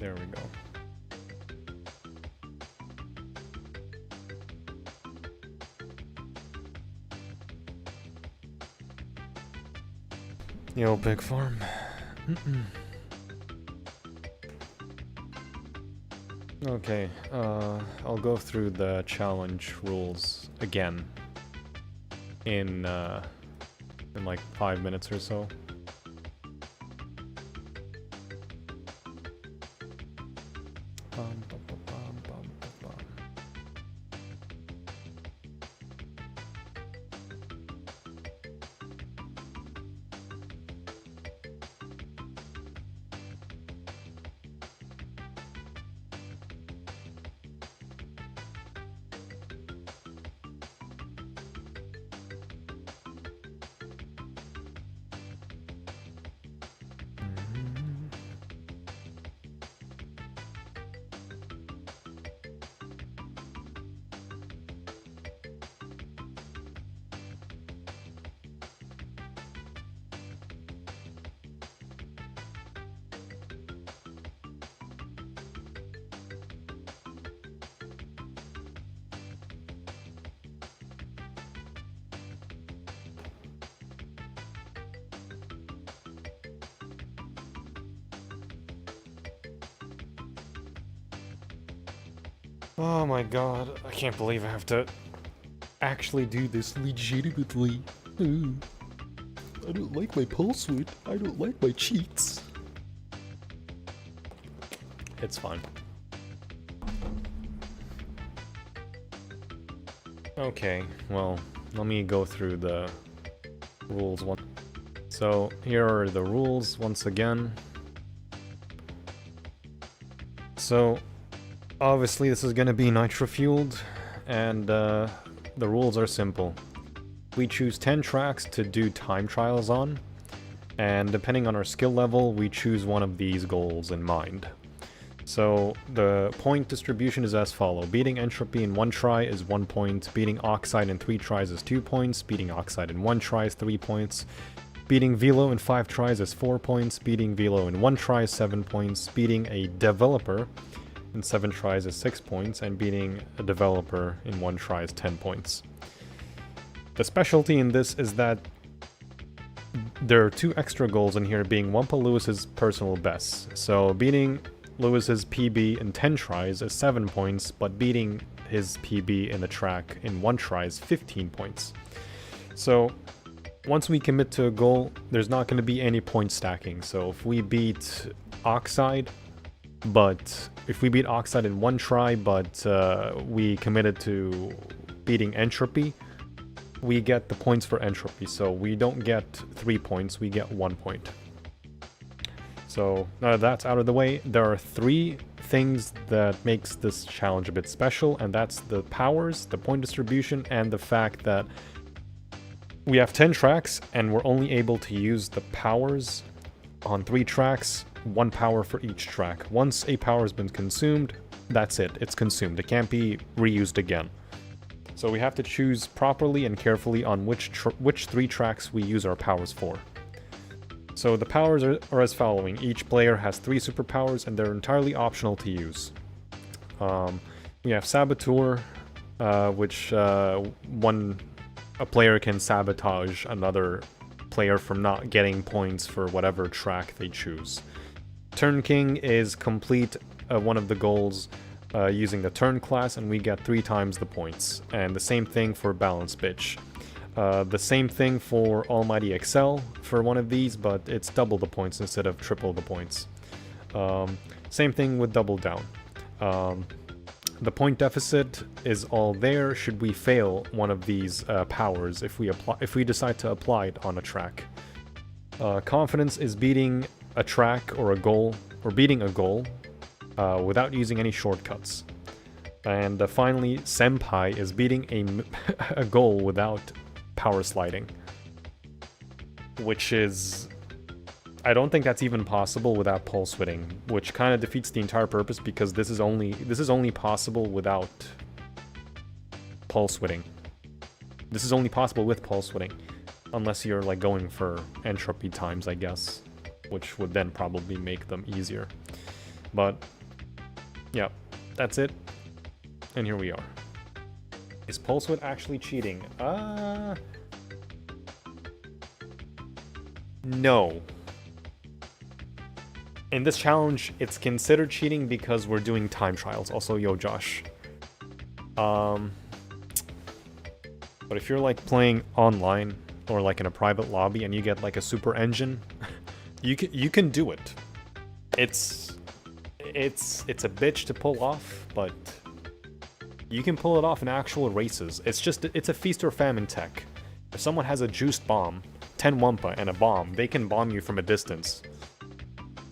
There we go. Yo, Big Farm. Okay, I'll go through the challenge rules again in like 5 minutes or so. Oh my god, I can't believe I have to actually do this legitimately. I don't like my pulse width. I don't like my cheats. It's fine. Okay, well, let me go through the rules one. So here are the rules once again. So obviously this is going to be Nitro-Fueled, and the rules are simple. We choose 10 tracks to do time trials on, and depending on our skill level, we choose one of these goals in mind. So the point distribution is as follows. Beating Entropy in 1 try is 1 point, beating Oxide in 3 tries is 2 points, beating Oxide in 1 try is 3 points, beating Velo in 5 tries is 4 points, beating Velo in 1 try is 7 points, beating a developer in 7 tries is 6 points, and beating a developer in 1 try is 10 points. The specialty in this is that there are 2 extra goals in here, being WumpaLewis's personal best. So beating Lewis's PB in 10 tries is 7 points, but beating his PB in a track in 1 try is 15 points. So once we commit to a goal, there's not going to be any point stacking. So if we beat Oxide, but if we beat Oxide in 1 try, but we committed to beating Entropy, we get the points for Entropy. So we don't get 3 points, we get 1 point. So now that that's out of the way, there are 3 things that makes this challenge a bit special, and that's the powers, the point distribution, and the fact that we have 10 tracks, and we're only able to use the powers on 3 tracks, 1 power for each track. Once a power has been consumed, that's it. It's consumed. It can't be reused again. So we have to choose properly and carefully on which 3 tracks we use our powers for. So the powers are as following. Each player has 3 superpowers, and they're entirely optional to use. We have Saboteur, which a player can sabotage another player from not getting points for whatever track they choose. Turn King is complete one of the goals using the Turn class, and we get 3 times the points. And the same thing for Balance Bitch. The same thing for Almighty Excel for one of these, but it's double the points instead of triple the points. Same thing with Double Down. The point deficit is all there should we fail one of these powers if we decide to apply it on a track. Confidence is beating a track or a goal, or beating a goal without using any shortcuts. And finally, Senpai is beating a goal without power sliding, which is, I don't think that's even possible without pulse widthing, which kind of defeats the entire purpose, because this is only possible without pulse widthing. This is only possible with pulse widthing, unless you're like going for entropy times, I guess, which would then probably make them easier. But Yep, that's it. And here we are. Is Pulse Width actually cheating? No. In this challenge, it's considered cheating because we're doing time trials. Also, yo, Josh. But if you're like playing online or like in a private lobby and you get like a super engine, you can do it. It's a bitch to pull off, but you can pull it off in actual races. It's a feast or famine tech. If someone has a juiced bomb, 10 Wumpa and a bomb, they can bomb you from a distance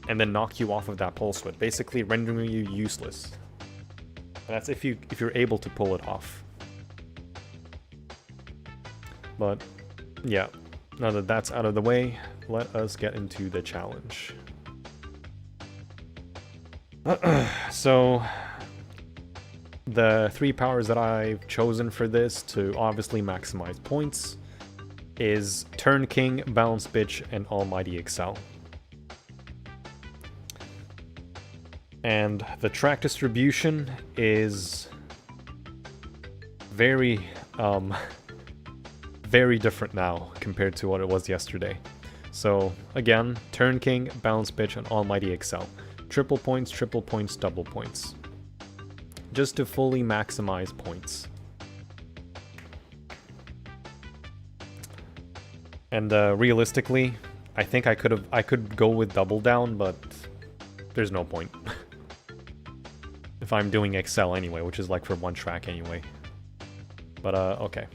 and then knock you off of that pulse width, basically rendering you useless. And that's if you're able to pull it off. But yeah, now that that's out of the way, let us get into the challenge. So the 3 powers that I've chosen for this to obviously maximize points is Turn King, Balance Bitch, and Almighty Excel. And the track distribution is very different now compared to what it was yesterday. So again, Turn King, Balance Bitch, and Almighty Excel. Triple points, double points. Just to fully maximize points. And realistically, I think I could go with Double Down, but there's no point. If I'm doing Excel anyway, which is like for one track anyway. But okay.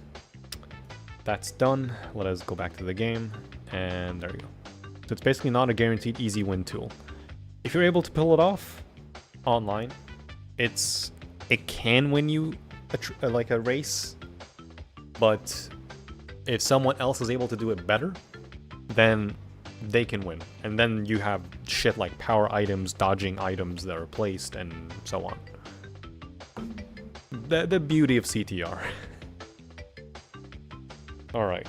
That's done. Let us go back to the game, and there we go. So it's basically not a guaranteed easy win tool. If you're able to pull it off online, it can win you like a race, but if someone else is able to do it better, then they can win. And then you have shit like power items, dodging items that are placed, and so on. The beauty of CTR. Alright.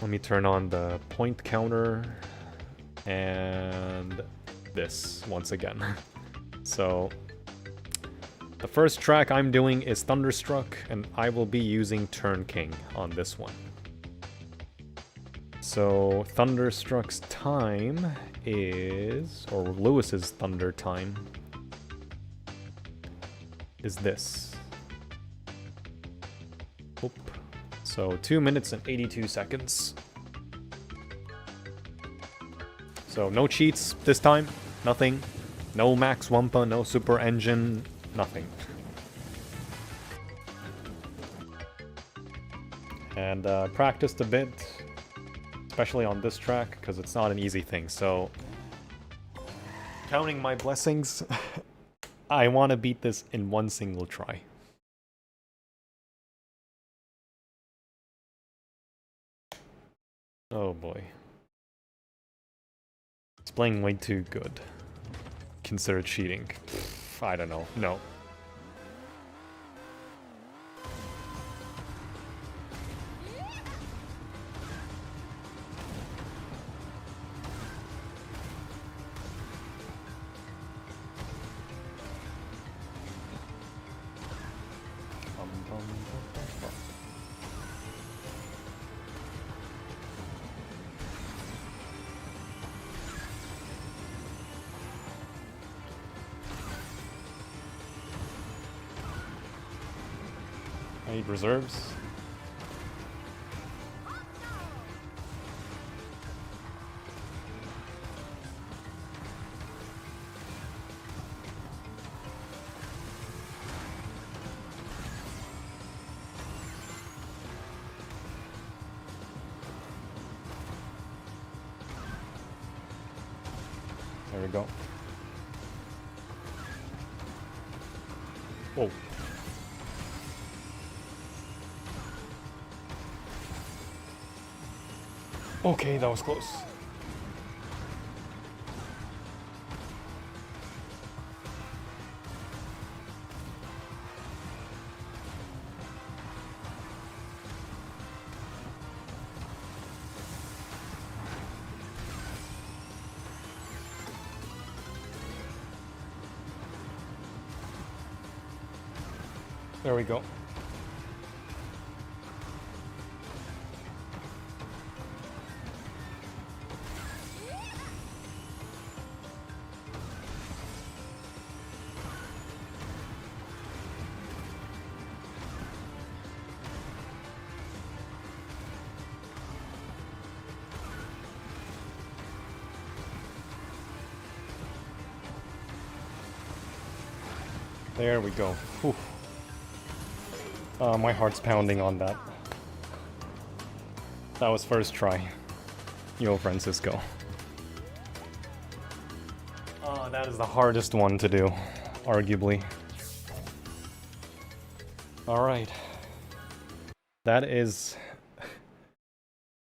Let me turn on the point counter and this once again. So the first track I'm doing is Thunderstruck, and I will be using Turn King on this one. So Thunderstruck's time is, or Lewis's Thunder time is this. Oop. So 2 minutes and 82 seconds. So no cheats this time, nothing. No max Wumpa, no super engine, nothing. And practiced a bit, especially on this track, because it's not an easy thing. So, counting my blessings, I want to beat this in one single try. Oh boy. It's playing way too good. Consider cheating. I don't know. No. I need reserves. There we go. Whoa. Okay, that was close. There we go. There we go. Whew. My heart's pounding on that. That was first try. Yo, Francisco. That is the hardest one to do, arguably. Alright. That is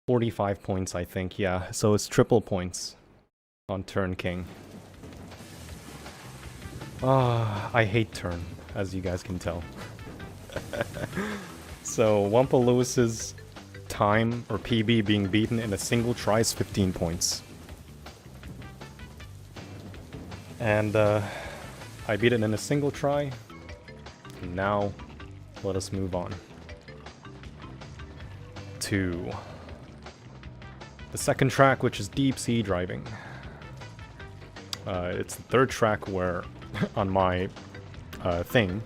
45 points, I think, yeah. So it's triple points on turn king. I hate turn, as you guys can tell. So, WumpaLewis's time, or PB, being beaten in a single try is 15 points. And, I beat it in a single try. And now, let us move on to the second track, which is deep sea driving. It's the third track where on my thing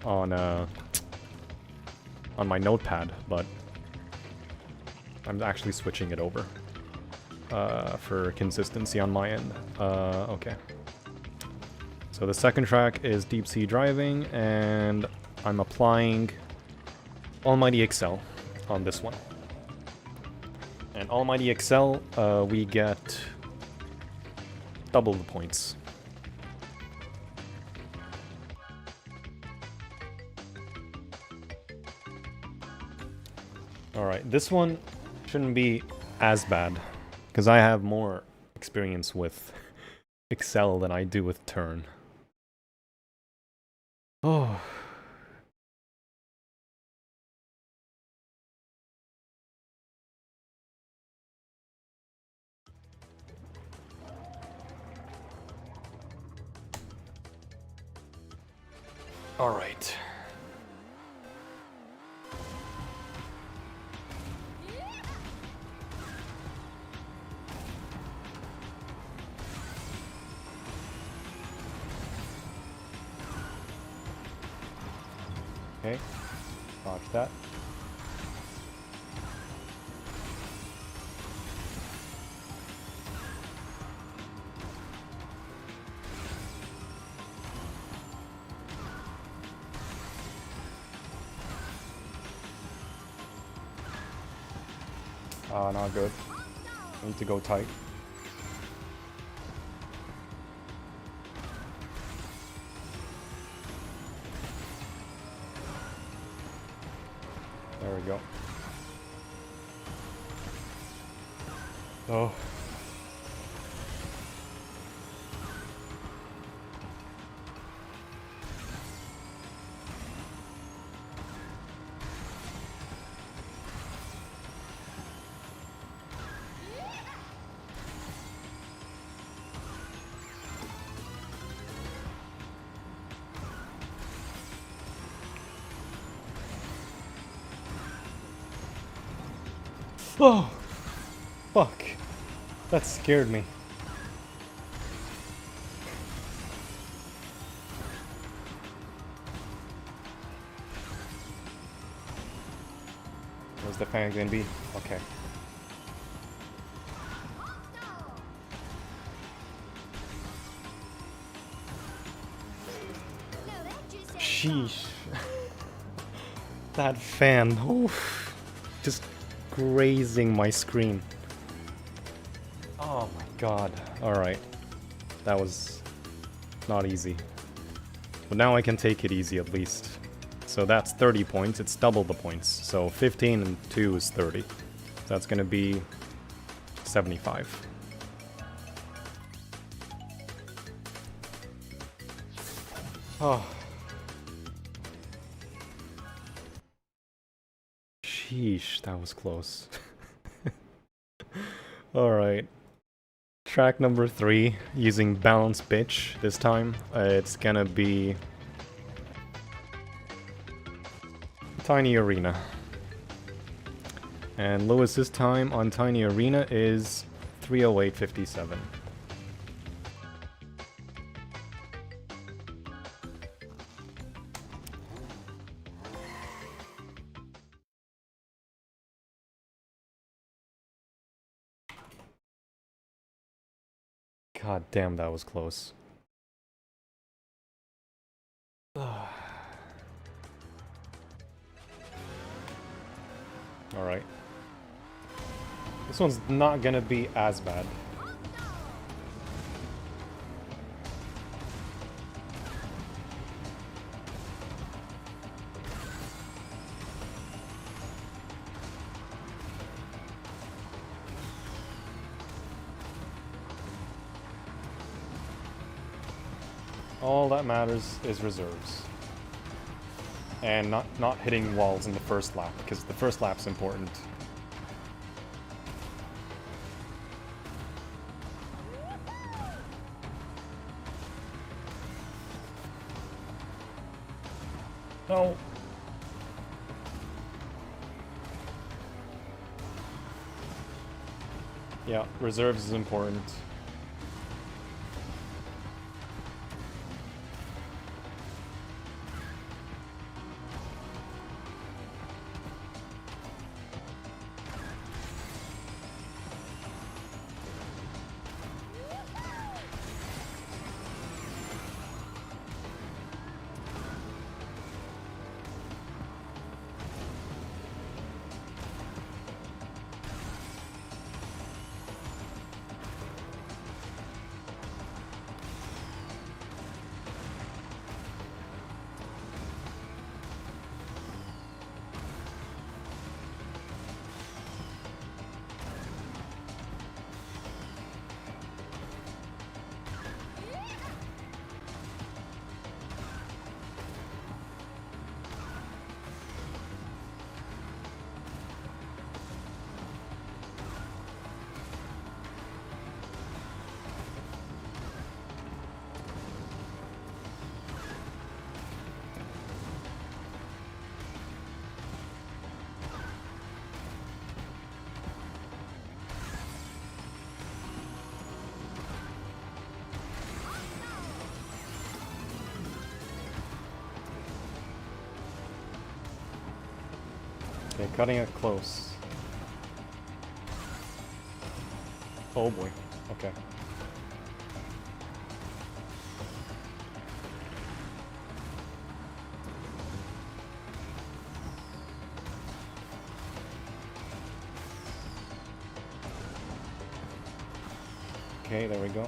on my notepad, but I'm actually switching it over for consistency on my end. Okay. So the second track is deep sea driving, and I'm applying Almighty Excel on this one. And Almighty Excel, we get double the points. Alright, this one shouldn't be as bad, because I have more experience with Excel than I do with Turn. Oh. Alright. Okay, watch that. Not good. I need to go tight. There we go. Oh. Oh, fuck. That scared me. Where's the fan gonna be? Okay. Sheesh. That fan. Oof. Just grazing my screen. Oh my god. Alright. That was not easy. But now I can take it easy at least. So that's 30 points. It's double the points. So 15 and 2 is 30. So that's gonna be 75. Oh. Sheesh, that was close. Alright. Track number 3, using Balance Bitch this time. It's gonna be Tiny Arena. And Lewis's time on Tiny Arena is 3:08:57. God damn, that was close. Alright. This one's not gonna be as bad. All that matters is reserves. And not hitting walls in the first lap, because the first lap's important. No. Yeah, reserves is important. Okay, cutting it close. Oh boy. Okay. Okay, there we go.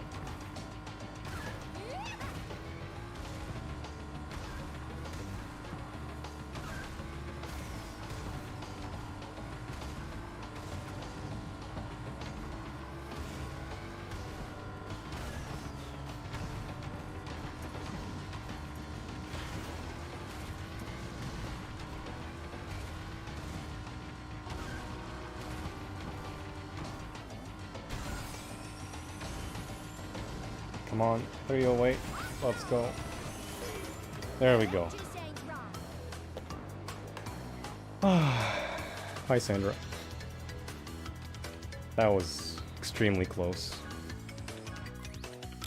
Come on, 308. Let's go. There we go. Hi, Sandra. That was extremely close.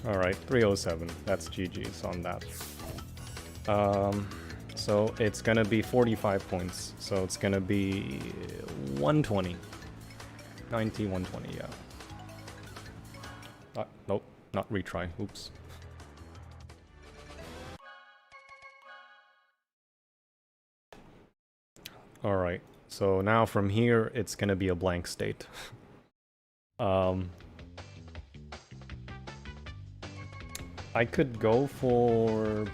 Alright, 307. That's GG's on that. So it's gonna be 45 points. So it's gonna be 120. 90, 120, yeah. Nope. Not retry, oops. Alright, so now from here, it's gonna be a blank state. I could go for...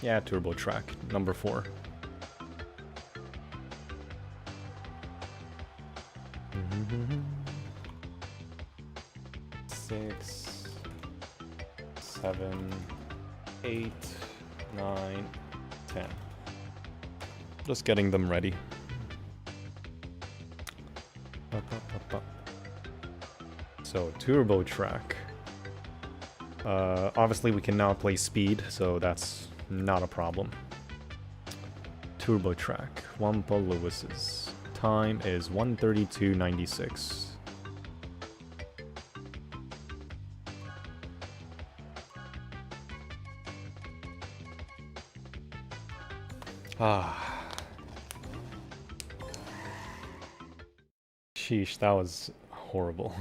yeah, Turbo Track, number 4. Six, 7, 8, 9, 10. Just getting them ready. So, Turbo Track. Obviously we can now play speed, so that's not a problem. turbo track, WumpaLewis's. Time is 1:32.96. Ah. Sheesh, that was horrible.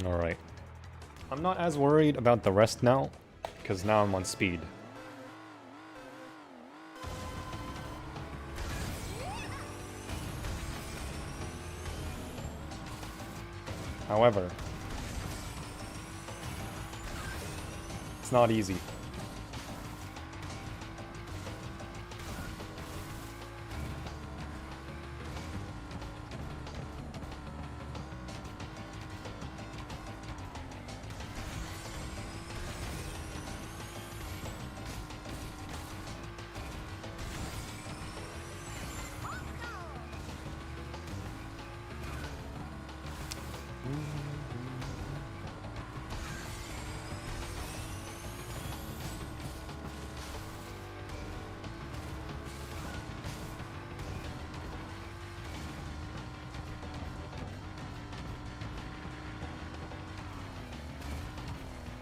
Alright. I'm not as worried about the rest now, because now I'm on speed. However, it's not easy.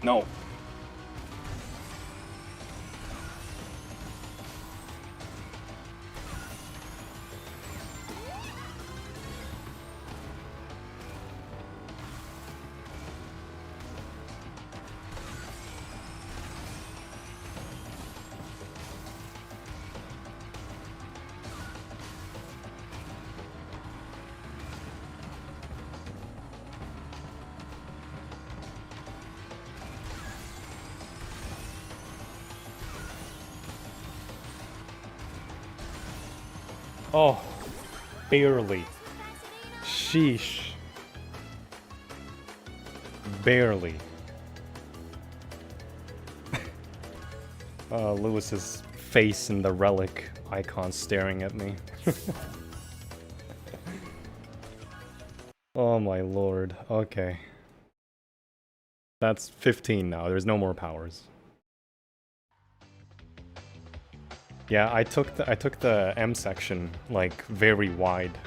No. Oh, barely. Sheesh. Barely. Lewis's face and the relic icon staring at me. Oh my lord. Okay. That's 15 now. There's no more powers. Yeah, I took the M section like very wide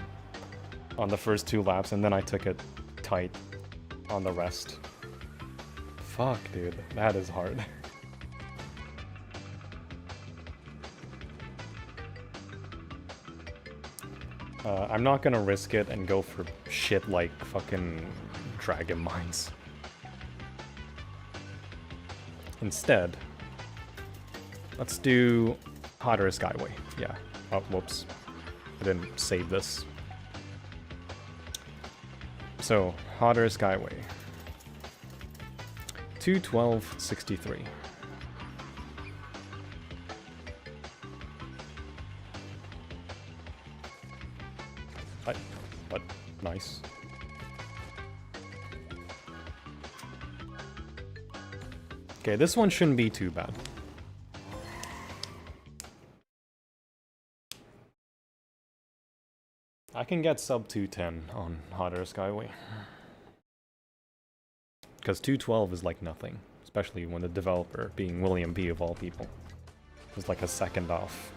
on the first 2 laps, and then I took it tight on the rest. Fuck, dude, that is hard. I'm not gonna risk it and go for shit like fucking dragon mines. Instead, let's do Hotter Skyway. Yeah. Oh, whoops. I didn't save this. So, Hotter Skyway. 2:12.63. But nice. Okay, this one shouldn't be too bad. I can get sub 210 on Hotter Skyway. Because 212 is like nothing, especially when the developer, being William P of all people, is like a second off.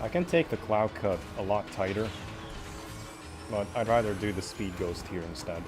I can take the Cloud Cut a lot tighter, but I'd rather do the Speed Ghost here instead.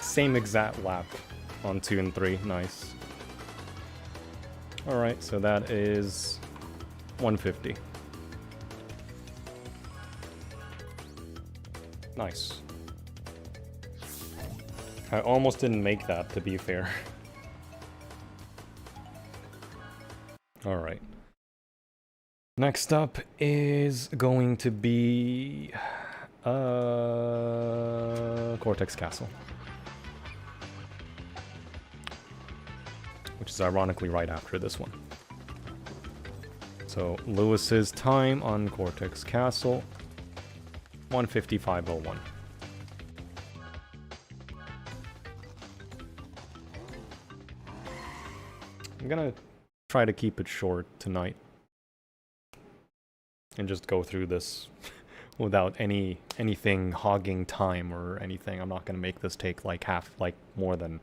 Same exact lap on 2 and 3, nice. Alright, so that is 150. Nice. I almost didn't make that, to be fair. Alright. Next up is going to be... Cortex Castle. Which is ironically right after this one. So, Lewis's time on Cortex Castle, 1:55.01. I'm gonna try to keep it short tonight. And just go through this without anything hogging time or anything. I'm not gonna make this take like more than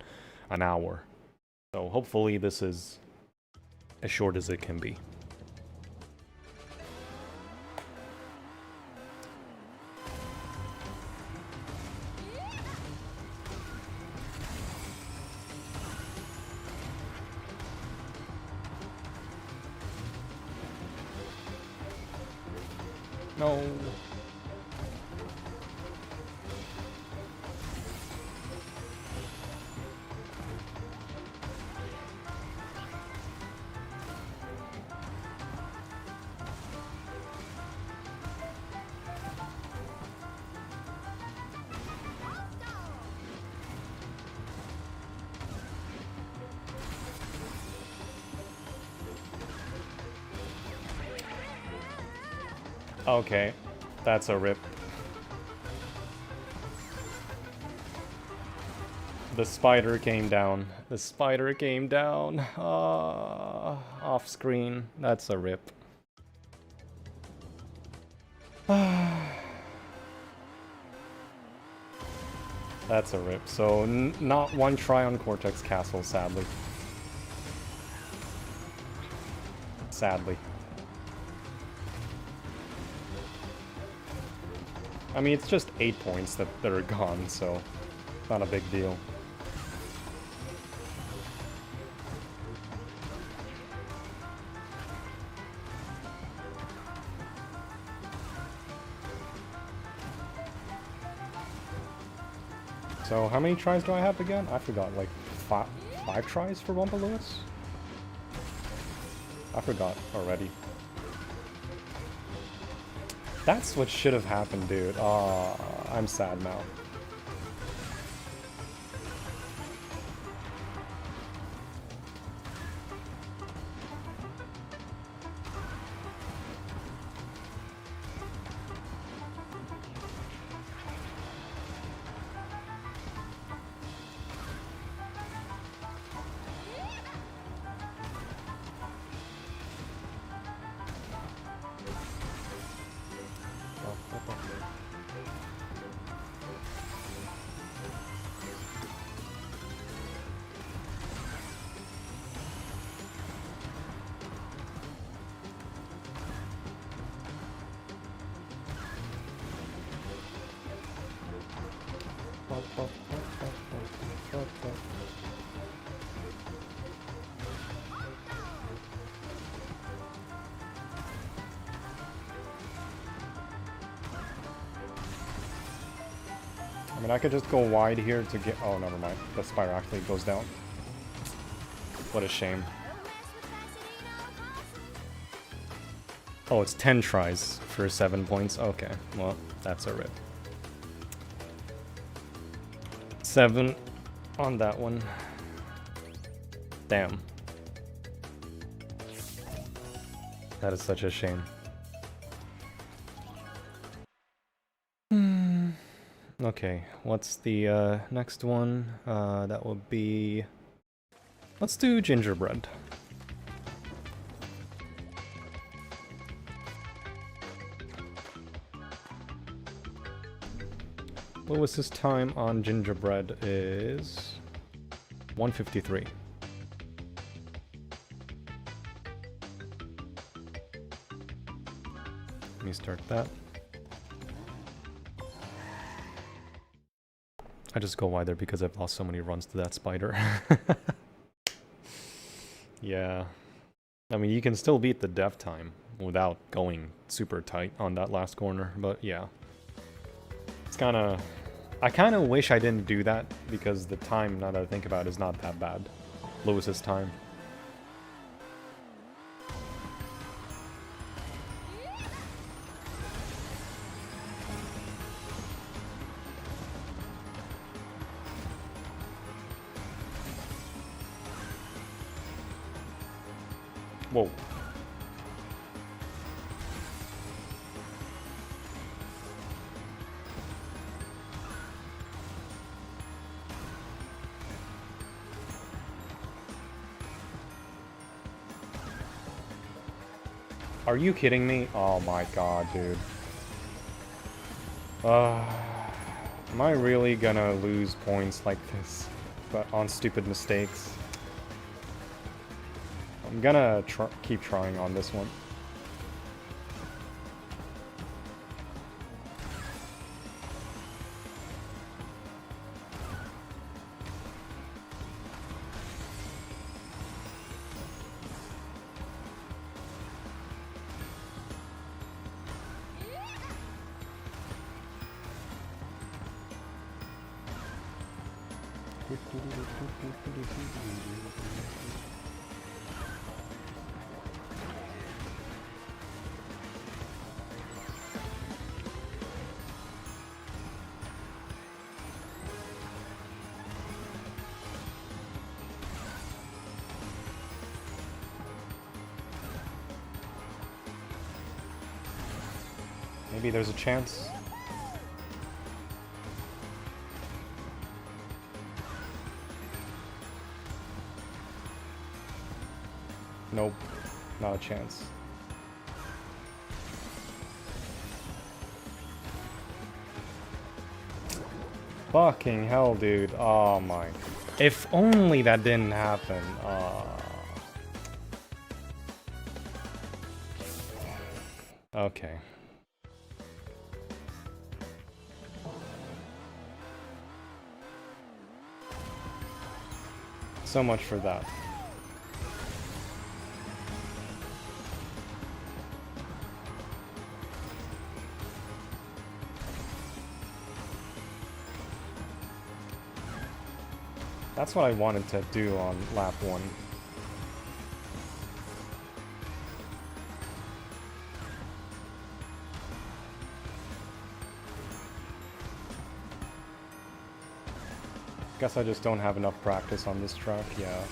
an hour. So hopefully this is as short as it can be. No. Okay, that's a rip. The spider came down. The spider came down. Off screen. That's a rip. That's a rip. So, not one try on Cortex Castle, sadly. Sadly. I mean, it's just 8 points that are gone, so not a big deal. So how many tries do I have again? I forgot, like five tries for WumpaLewis? I forgot already. That's what should have happened, dude. I'm sad now. I mean, I could just go wide here to get... Oh, never mind. The spider actually goes down. What a shame. Oh, it's 10 tries for 7 points. Okay, well, that's a rip. 7 on that one. Damn. That is such a shame. Okay, what's the next one? That would be... Let's do gingerbread. Lewis's time on gingerbread is 1:53. Let me start that. I just go wide there because I've lost so many runs to that spider. Yeah. I mean, you can still beat the death time without going super tight on that last corner, but yeah. It's kinda... I kinda wish I didn't do that, because the time, now that I think about it, is not that bad. Lewis's time. Whoa. Are you kidding me? Oh my god, dude. Am I really gonna lose points like this, but on stupid mistakes? I'm gonna keep trying on this one. Maybe there's a chance. Nope, not a chance. Fucking hell, dude. Oh my. If only that didn't happen. Okay. So much for that. That's what I wanted to do on lap 1. Guess I just don't have enough practice on this track, yeah.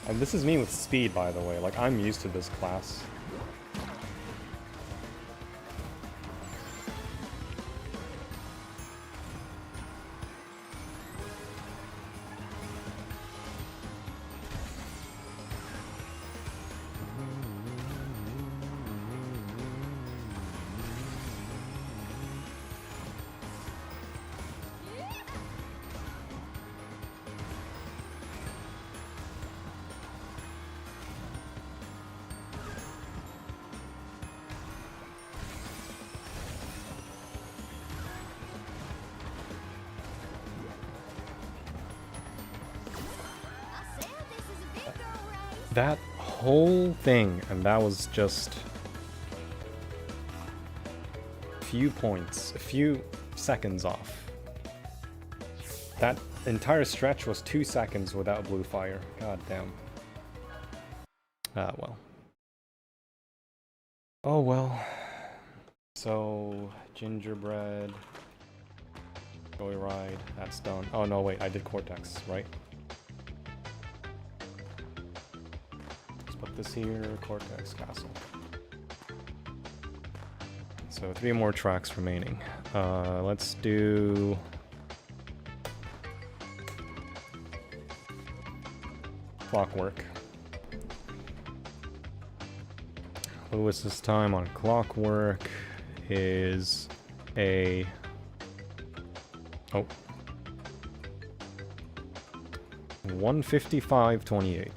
And this is me with speed, by the way. Like, I'm used to this class. That whole thing, and that was just a few points, a few seconds off. That entire stretch was 2 seconds without blue fire. God damn. Ah, well. Oh well. So, gingerbread, joyride, that's done. Oh no, wait, I did Cortex, right? Let's put this here, Cortex Castle. So 3 more tracks remaining. Let's do... Clockwork. Lewis's time on Clockwork is a... Oh. 1:55.28.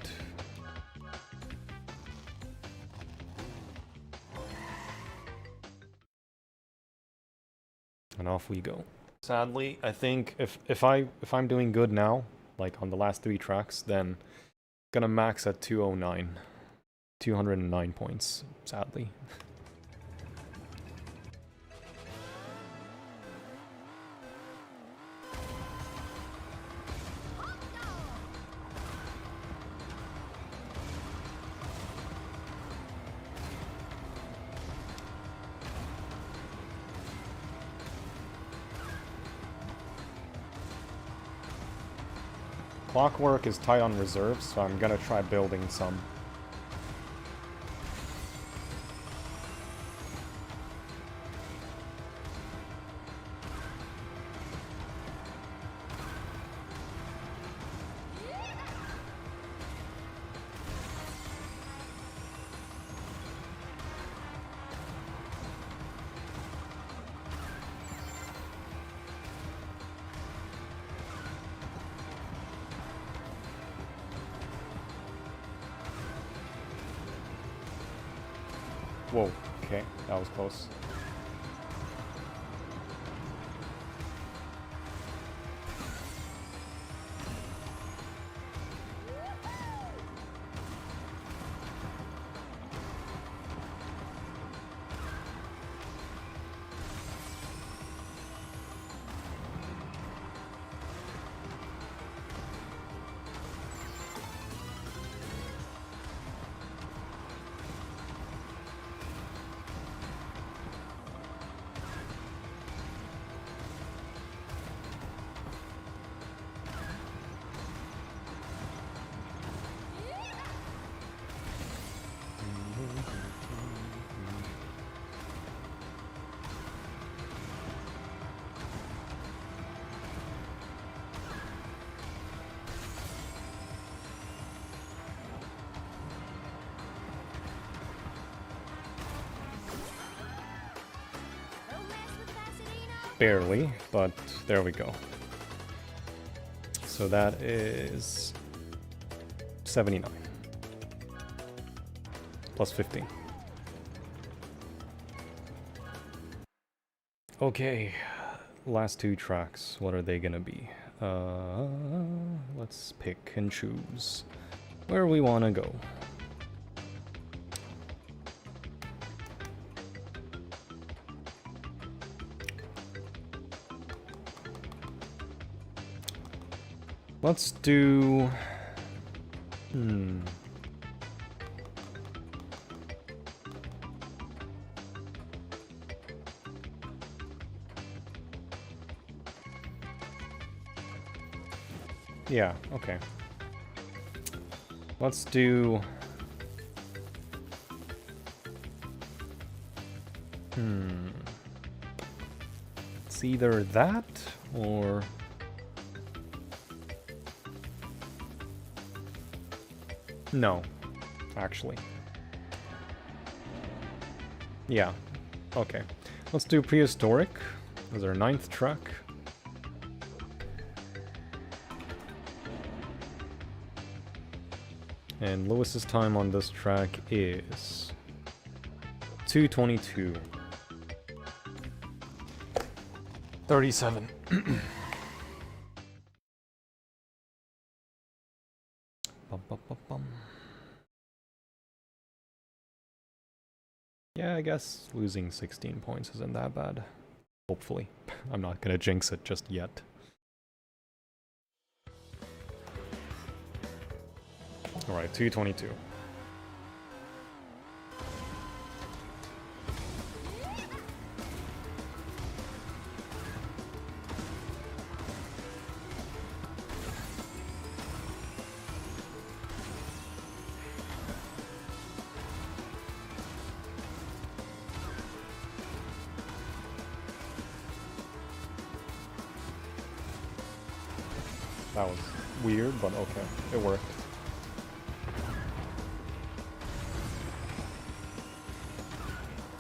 And off we go. Sadly, I think if I'm doing good now, like on the last 3 tracks, then gonna max at 209. 209 points, sadly. Clockwork is tight on reserves, so I'm gonna try building some. Whoa, okay, that was close. Barely, but there we go. So that is 79 plus 15. Okay, last 2 tracks. What are they gonna be? Let's pick and choose where we want to go. Let's do... Yeah, okay. Let's do... It's either that, or... No, actually. Yeah, okay. Let's do Prehistoric as our 9th track. And Lewis's time on this track is 2:22. 37. Bum, bum, bum, bum. Yeah, I guess losing 16 points isn't that bad. Hopefully. I'm not gonna jinx it just yet. Alright, 222. That was weird, but okay, it worked.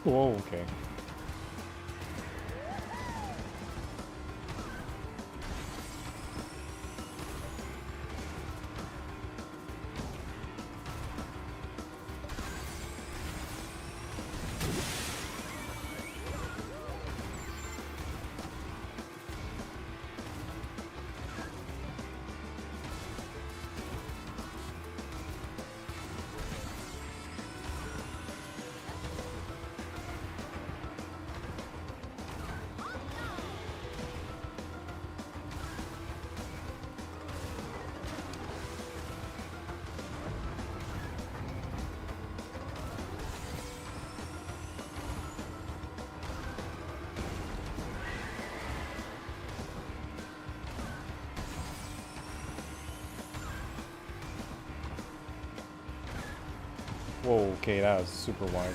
Whoa, okay. Whoa, okay, that was super wide.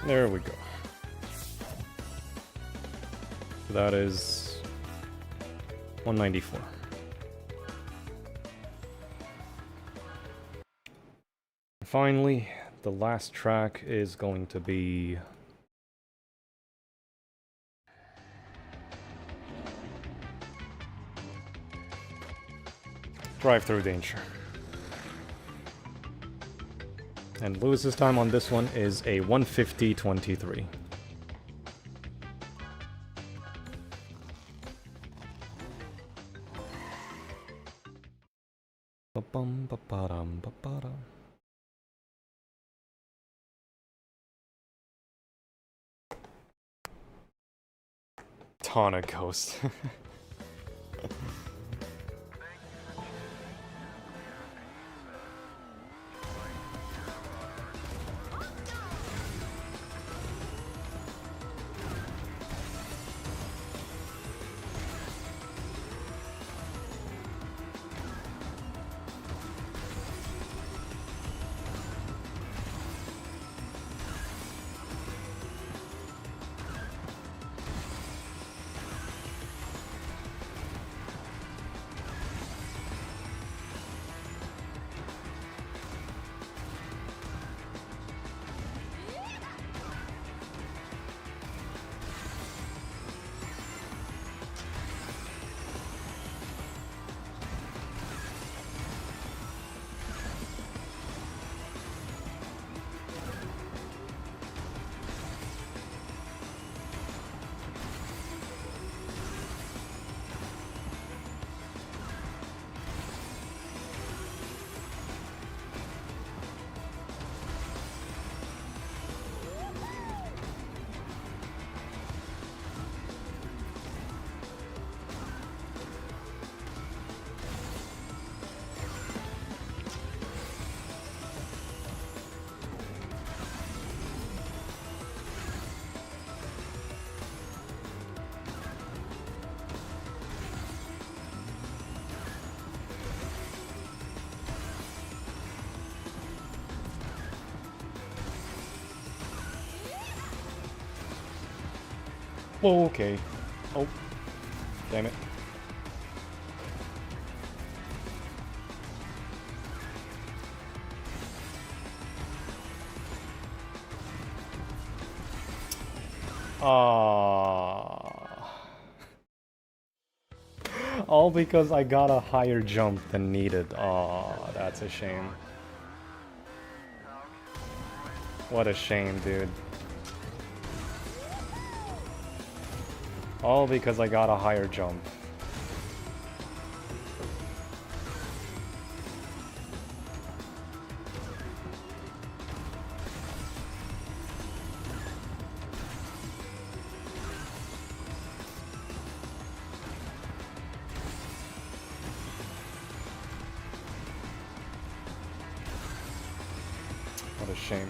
There we go. That is 194. Finally, the last track is going to be Drive-Through Danger. And Lewis's time on this one is a 150.23. Ba-bum, ba-ba-dum, ba-ba-dum. Tana Ghost. Oh, okay. Oh. Damn it. All because I got a higher jump than needed. That's a shame. What a shame, dude. All because I got a higher jump. What a shame.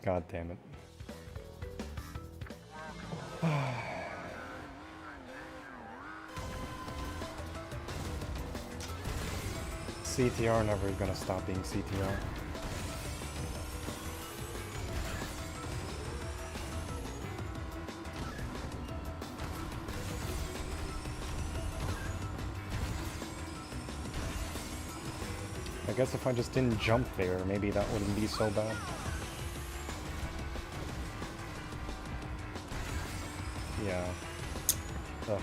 God damn it. CTR never gonna stop being CTR. I guess if I just didn't jump there, maybe that wouldn't be so bad. Yeah. Ugh.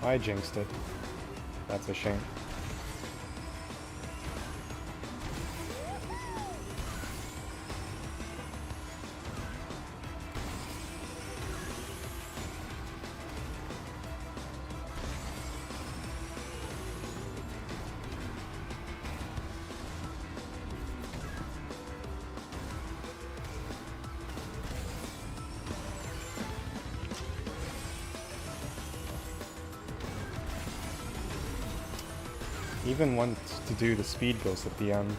I jinxed it. That's a shame. Even want to do the speed ghost at the end,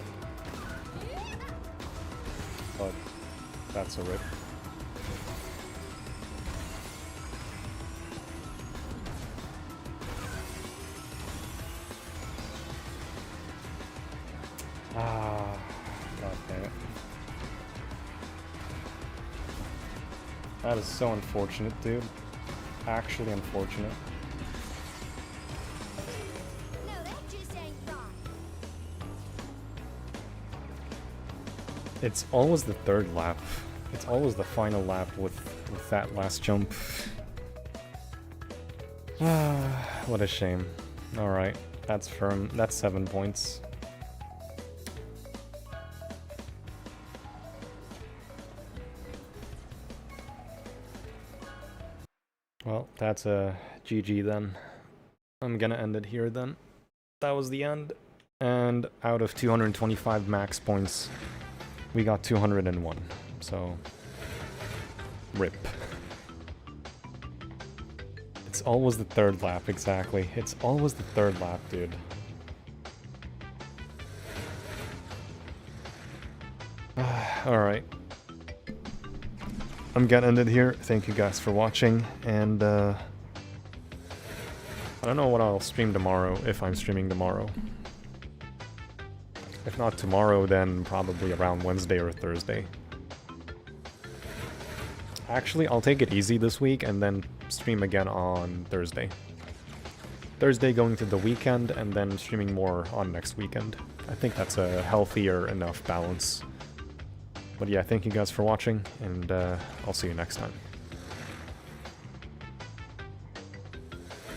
but that's a rip. Ah, god damn it. That is so unfortunate, dude. Actually unfortunate. It's always the third lap. It's always the final lap with that last jump. What a shame. Alright, that's firm. That's 7 points. Well, that's a GG then. I'm gonna end it here then. That was the end. And out of 225 max points, we got 201, so rip. It's always the third lap, exactly. It's always the third lap, dude. Alright. I'm gonna end it here. Thank you guys for watching, and I don't know what I'll stream tomorrow, if I'm streaming tomorrow. If not tomorrow, then probably around Wednesday or Thursday. Actually, I'll take it easy this week and then stream again on Thursday. Thursday going to the weekend and then streaming more on next weekend. I think that's a healthier enough balance. But yeah, thank you guys for watching, and I'll see you next time.